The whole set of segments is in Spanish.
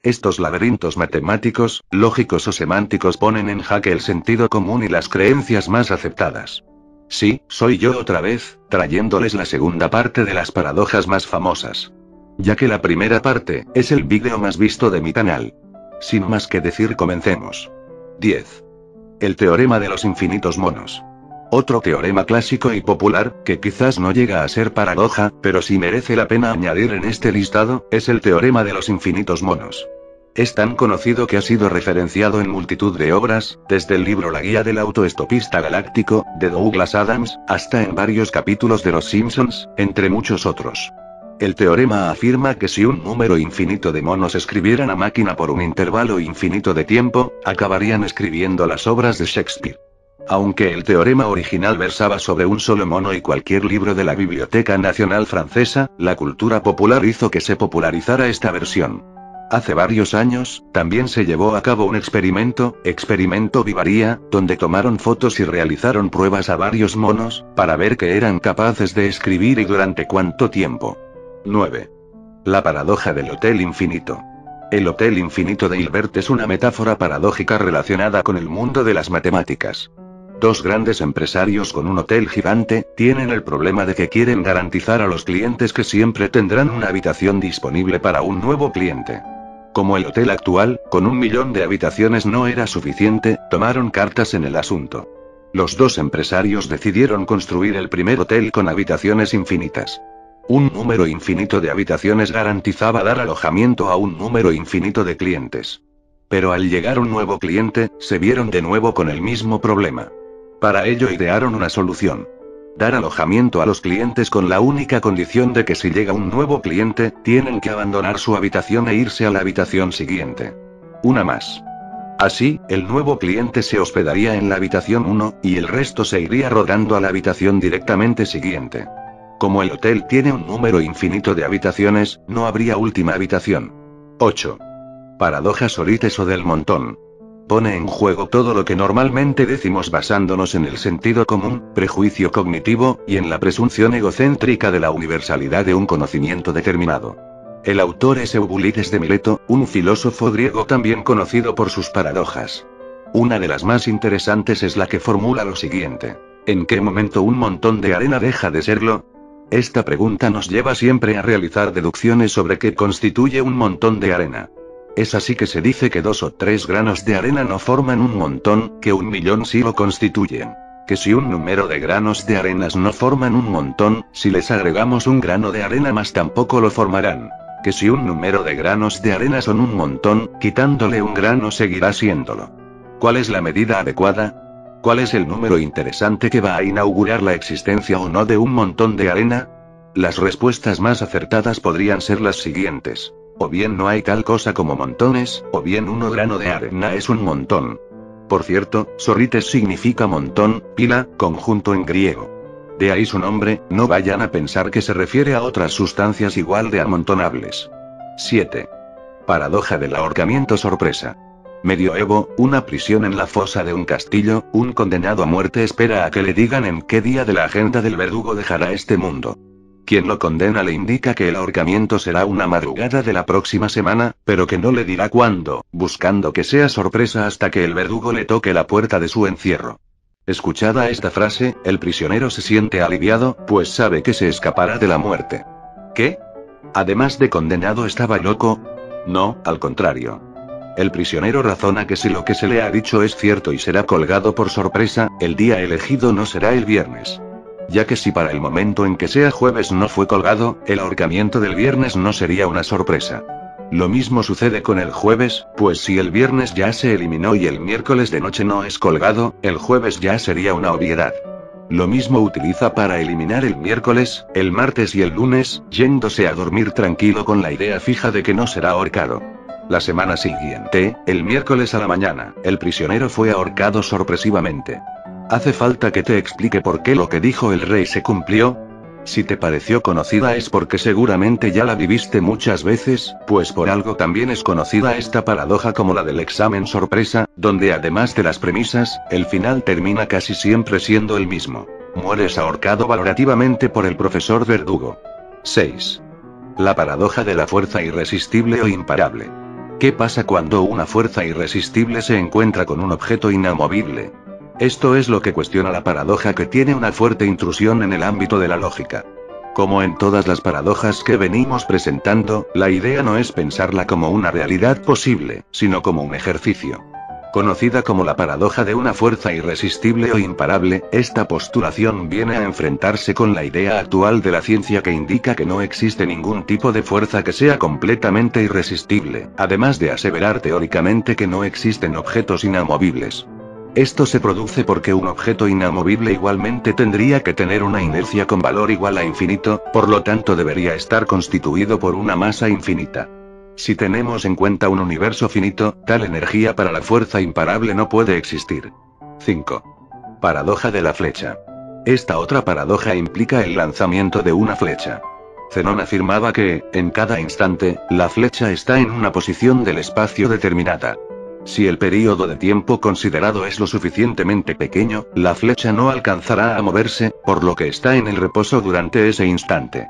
Estos laberintos matemáticos, lógicos o semánticos ponen en jaque el sentido común y las creencias más aceptadas. Sí, soy yo otra vez, trayéndoles la segunda parte de las paradojas más famosas. Ya que la primera parte es el vídeo más visto de mi canal. Sin más que decir, comencemos. 10. El teorema de los infinitos monos. Otro teorema clásico y popular, que quizás no llega a ser paradoja, pero sí merece la pena añadir en este listado, es el teorema de los infinitos monos. Es tan conocido que ha sido referenciado en multitud de obras, desde el libro La guía del autoestopista galáctico, de Douglas Adams, hasta en varios capítulos de Los Simpsons, entre muchos otros. El teorema afirma que si un número infinito de monos escribieran a máquina por un intervalo infinito de tiempo, acabarían escribiendo las obras de Shakespeare. Aunque el teorema original versaba sobre un solo mono y cualquier libro de la Biblioteca Nacional Francesa, la cultura popular hizo que se popularizara esta versión. Hace varios años, también se llevó a cabo un experimento Vivaría, donde tomaron fotos y realizaron pruebas a varios monos, para ver qué eran capaces de escribir y durante cuánto tiempo. 9. La paradoja del Hotel Infinito. El Hotel Infinito de Hilbert es una metáfora paradójica relacionada con el mundo de las matemáticas. Dos grandes empresarios con un hotel gigante, tienen el problema de que quieren garantizar a los clientes que siempre tendrán una habitación disponible para un nuevo cliente. Como el hotel actual, con 1 millón de habitaciones no era suficiente, tomaron cartas en el asunto. Los dos empresarios decidieron construir el primer hotel con habitaciones infinitas. Un número infinito de habitaciones garantizaba dar alojamiento a un número infinito de clientes. Pero al llegar un nuevo cliente, se vieron de nuevo con el mismo problema. Para ello idearon una solución. Dar alojamiento a los clientes con la única condición de que si llega un nuevo cliente, tienen que abandonar su habitación e irse a la habitación siguiente. Una más. Así, el nuevo cliente se hospedaría en la habitación 1, y el resto se iría rodando a la habitación directamente siguiente. Como el hotel tiene un número infinito de habitaciones, no habría última habitación. 8. Paradoja Sorites o del montón. Pone en juego todo lo que normalmente decimos basándonos en el sentido común, prejuicio cognitivo, y en la presunción egocéntrica de la universalidad de un conocimiento determinado. El autor es Eubulides de Mileto, un filósofo griego también conocido por sus paradojas. Una de las más interesantes es la que formula lo siguiente: ¿en qué momento un montón de arena deja de serlo? Esta pregunta nos lleva siempre a realizar deducciones sobre qué constituye un montón de arena. Es así que se dice que 2 o 3 granos de arena no forman un montón, que 1 millón sí lo constituyen. Que si un número de granos de arenas no forman un montón, si les agregamos un grano de arena más tampoco lo formarán. Que si un número de granos de arena son un montón, quitándole un grano seguirá siéndolo. ¿Cuál es la medida adecuada? ¿Cuál es el número interesante que va a inaugurar la existencia o no de un montón de arena? Las respuestas más acertadas podrían ser las siguientes. O bien no hay tal cosa como montones, o bien 1 grano de arena es un montón. Por cierto, Sorites significa montón, pila, conjunto en griego. De ahí su nombre, no vayan a pensar que se refiere a otras sustancias igual de amontonables. 7. Paradoja del ahorcamiento sorpresa. Medioevo, una prisión en la fosa de un castillo, un condenado a muerte espera a que le digan en qué día de la agenda del verdugo dejará este mundo. Quien lo condena le indica que el ahorcamiento será una madrugada de la próxima semana, pero que no le dirá cuándo, buscando que sea sorpresa hasta que el verdugo le toque la puerta de su encierro. Escuchada esta frase, el prisionero se siente aliviado, pues sabe que se escapará de la muerte. ¿Qué? Además de condenado, ¿estaba loco? No, al contrario. El prisionero razona que si lo que se le ha dicho es cierto y será colgado por sorpresa, el día elegido no será el viernes. Ya que si para el momento en que sea jueves no fue colgado, el ahorcamiento del viernes no sería una sorpresa. Lo mismo sucede con el jueves, pues si el viernes ya se eliminó y el miércoles de noche no es colgado, el jueves ya sería una obviedad. Lo mismo utiliza para eliminar el miércoles, el martes y el lunes, yéndose a dormir tranquilo con la idea fija de que no será ahorcado. La semana siguiente, el miércoles a la mañana, el prisionero fue ahorcado sorpresivamente. ¿Hace falta que te explique por qué lo que dijo el rey se cumplió? Si te pareció conocida es porque seguramente ya la viviste muchas veces, pues por algo también es conocida esta paradoja como la del examen sorpresa, donde además de las premisas, el final termina casi siempre siendo el mismo. Mueres ahorcado valorativamente por el profesor Verdugo. 6. La paradoja de la fuerza irresistible o imparable. ¿Qué pasa cuando una fuerza irresistible se encuentra con un objeto inamovible? Esto es lo que cuestiona la paradoja, que tiene una fuerte intrusión en el ámbito de la lógica. Como en todas las paradojas que venimos presentando, la idea no es pensarla como una realidad posible, sino como un ejercicio. Conocida como la paradoja de una fuerza irresistible o imparable, esta postulación viene a enfrentarse con la idea actual de la ciencia, que indica que no existe ningún tipo de fuerza que sea completamente irresistible, además de aseverar teóricamente que no existen objetos inamovibles. Esto se produce porque un objeto inamovible igualmente tendría que tener una inercia con valor igual a infinito, por lo tanto debería estar constituido por una masa infinita. Si tenemos en cuenta un universo finito, tal energía para la fuerza imparable no puede existir. 5. Paradoja de la flecha. Esta otra paradoja implica el lanzamiento de una flecha. Zenón afirmaba que, en cada instante, la flecha está en una posición del espacio determinada. Si el período de tiempo considerado es lo suficientemente pequeño, la flecha no alcanzará a moverse, por lo que está en el reposo durante ese instante.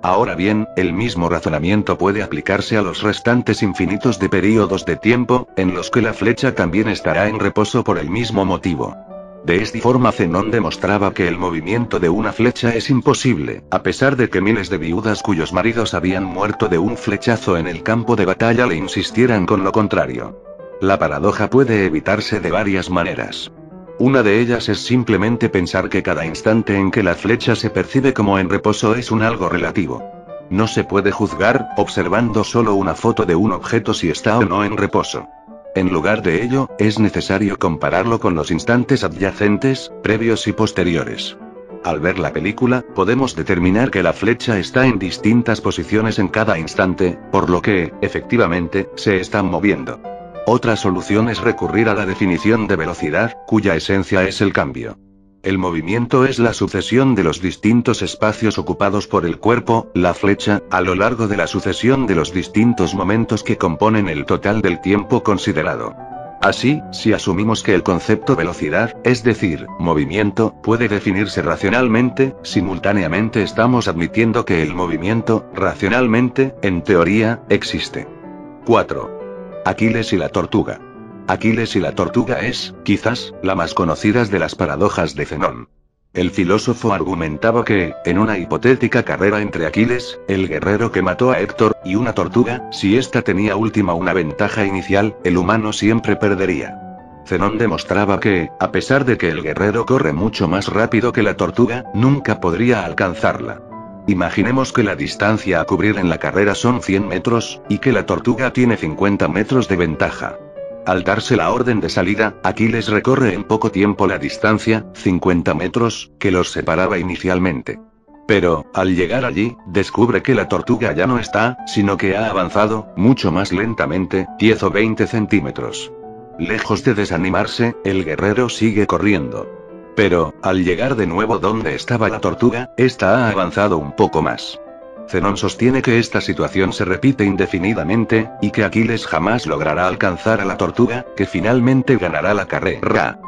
Ahora bien, el mismo razonamiento puede aplicarse a los restantes infinitos de períodos de tiempo, en los que la flecha también estará en reposo por el mismo motivo. De esta forma Zenón demostraba que el movimiento de una flecha es imposible, a pesar de que miles de viudas cuyos maridos habían muerto de un flechazo en el campo de batalla le insistieran con lo contrario. La paradoja puede evitarse de varias maneras. Una de ellas es simplemente pensar que cada instante en que la flecha se percibe como en reposo es un algo relativo. No se puede juzgar, observando solo una foto de un objeto, si está o no en reposo. En lugar de ello, es necesario compararlo con los instantes adyacentes, previos y posteriores. Al ver la película, podemos determinar que la flecha está en distintas posiciones en cada instante, por lo que, efectivamente, se están moviendo. Otra solución es recurrir a la definición de velocidad, cuya esencia es el cambio. El movimiento es la sucesión de los distintos espacios ocupados por el cuerpo, la flecha, a lo largo de la sucesión de los distintos momentos que componen el total del tiempo considerado. Así, si asumimos que el concepto velocidad, es decir, movimiento, puede definirse racionalmente, simultáneamente estamos admitiendo que el movimiento, racionalmente, en teoría, existe. 4. Aquiles y la tortuga. Aquiles y la tortuga es, quizás, la más conocida de las paradojas de Zenón. El filósofo argumentaba que, en una hipotética carrera entre Aquiles, el guerrero que mató a Héctor, y una tortuga, si ésta tenía última una ventaja inicial, el humano siempre perdería. Zenón demostraba que, a pesar de que el guerrero corre mucho más rápido que la tortuga, nunca podría alcanzarla. Imaginemos que la distancia a cubrir en la carrera son 100 metros, y que la tortuga tiene 50 metros de ventaja. Al darse la orden de salida, Aquiles recorre en poco tiempo la distancia, 50 metros, que los separaba inicialmente. Pero, al llegar allí, descubre que la tortuga ya no está, sino que ha avanzado, mucho más lentamente, 10 o 20 centímetros. Lejos de desanimarse, el guerrero sigue corriendo. Pero, al llegar de nuevo donde estaba la tortuga, esta ha avanzado un poco más. Zenón sostiene que esta situación se repite indefinidamente, y que Aquiles jamás logrará alcanzar a la tortuga, que finalmente ganará la carrera.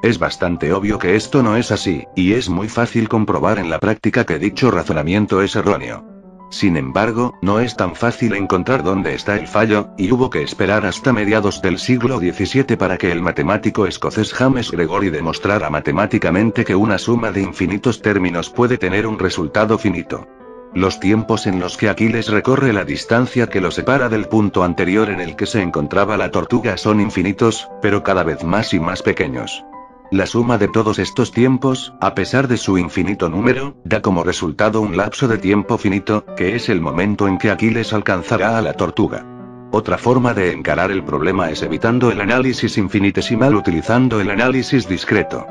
Es bastante obvio que esto no es así, y es muy fácil comprobar en la práctica que dicho razonamiento es erróneo. Sin embargo, no es tan fácil encontrar dónde está el fallo, y hubo que esperar hasta mediados del siglo XVII para que el matemático escocés James Gregory demostrara matemáticamente que una suma de infinitos términos puede tener un resultado finito. Los tiempos en los que Aquiles recorre la distancia que lo separa del punto anterior en el que se encontraba la tortuga son infinitos, pero cada vez más y más pequeños. La suma de todos estos tiempos, a pesar de su infinito número, da como resultado un lapso de tiempo finito, que es el momento en que Aquiles alcanzará a la tortuga. Otra forma de encarar el problema es evitando el análisis infinitesimal utilizando el análisis discreto.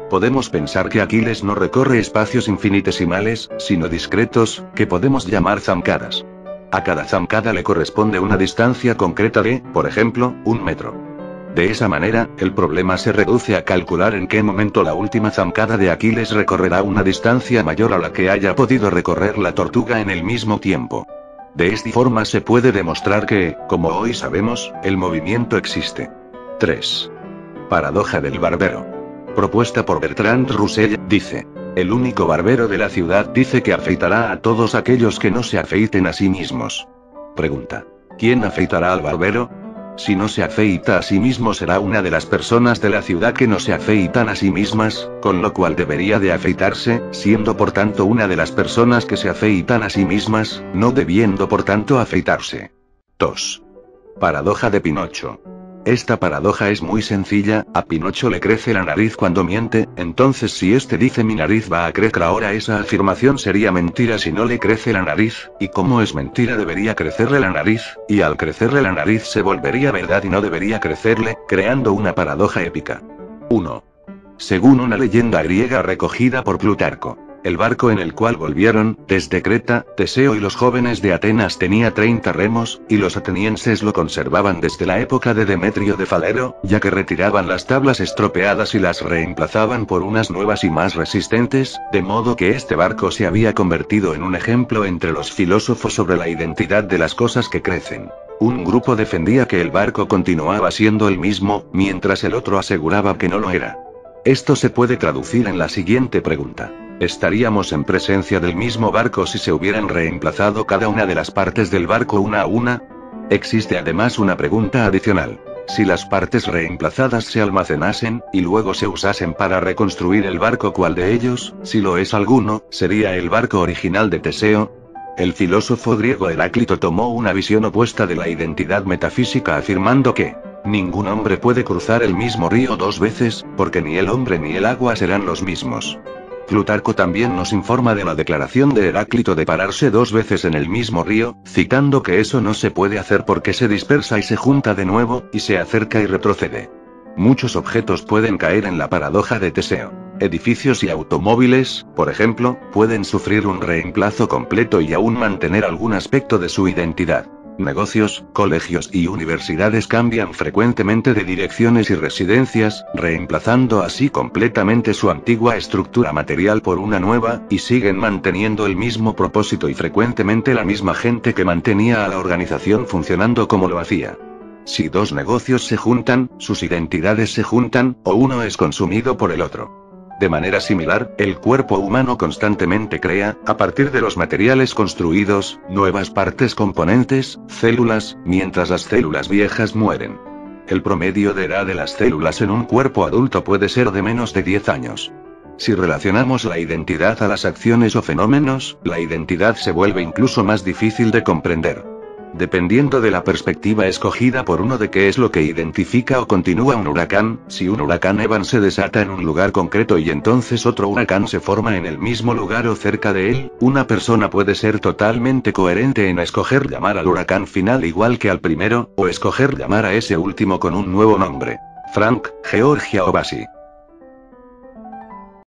Podemos pensar que Aquiles no recorre espacios infinitesimales, sino discretos, que podemos llamar zancadas. A cada zancada le corresponde una distancia concreta de, por ejemplo, 1 metro. De esa manera, el problema se reduce a calcular en qué momento la última zancada de Aquiles recorrerá una distancia mayor a la que haya podido recorrer la tortuga en el mismo tiempo. De esta forma se puede demostrar que, como hoy sabemos, el movimiento existe. 3. Paradoja del barbero. Propuesta por Bertrand Russell, dice: el único barbero de la ciudad dice que afeitará a todos aquellos que no se afeiten a sí mismos. Pregunta: ¿quién afeitará al barbero? Si no se afeita a sí mismo será una de las personas de la ciudad que no se afeitan a sí mismas, con lo cual debería de afeitarse, siendo por tanto una de las personas que se afeitan a sí mismas, no debiendo por tanto afeitarse. 2. Paradoja de Pinocho. Esta paradoja es muy sencilla, a Pinocho le crece la nariz cuando miente, entonces si este dice mi nariz va a crecer ahora esa afirmación sería mentira si no le crece la nariz, y como es mentira debería crecerle la nariz, y al crecerle la nariz se volvería verdad y no debería crecerle, creando una paradoja épica. 1. Según una leyenda griega recogida por Plutarco, el barco en el cual volvieron, desde Creta, Teseo y los jóvenes de Atenas tenía 30 remos, y los atenienses lo conservaban desde la época de Demetrio de Falero, ya que retiraban las tablas estropeadas y las reemplazaban por unas nuevas y más resistentes, de modo que este barco se había convertido en un ejemplo entre los filósofos sobre la identidad de las cosas que crecen. Un grupo defendía que el barco continuaba siendo el mismo, mientras el otro aseguraba que no lo era. Esto se puede traducir en la siguiente pregunta. ¿Estaríamos en presencia del mismo barco si se hubieran reemplazado cada una de las partes del barco una a una? Existe además una pregunta adicional. Si las partes reemplazadas se almacenasen, y luego se usasen para reconstruir el barco, ¿cuál de ellos, si lo es alguno, sería el barco original de Teseo? El filósofo griego Heráclito tomó una visión opuesta de la identidad metafísica afirmando que ningún hombre puede cruzar el mismo río dos veces, porque ni el hombre ni el agua serán los mismos. Plutarco también nos informa de la declaración de Heráclito de pararse dos veces en el mismo río, citando que eso no se puede hacer porque se dispersa y se junta de nuevo, y se acerca y retrocede. Muchos objetos pueden caer en la paradoja de Teseo. Edificios y automóviles, por ejemplo, pueden sufrir un reemplazo completo y aún mantener algún aspecto de su identidad. Negocios, colegios y universidades cambian frecuentemente de direcciones y residencias, reemplazando así completamente su antigua estructura material por una nueva, y siguen manteniendo el mismo propósito y frecuentemente la misma gente que mantenía a la organización funcionando como lo hacía. Si dos negocios se juntan, sus identidades se juntan, o uno es consumido por el otro. De manera similar, el cuerpo humano constantemente crea, a partir de los materiales construidos, nuevas partes componentes, células, mientras las células viejas mueren. El promedio de edad de las células en un cuerpo adulto puede ser de menos de 10 años. Si relacionamos la identidad a las acciones o fenómenos, la identidad se vuelve incluso más difícil de comprender. Dependiendo de la perspectiva escogida por uno de qué es lo que identifica o continúa un huracán, si un huracán Evan se desata en un lugar concreto y entonces otro huracán se forma en el mismo lugar o cerca de él, una persona puede ser totalmente coherente en escoger llamar al huracán final igual que al primero, o escoger llamar a ese último con un nuevo nombre. Frank, Georgia o Basi.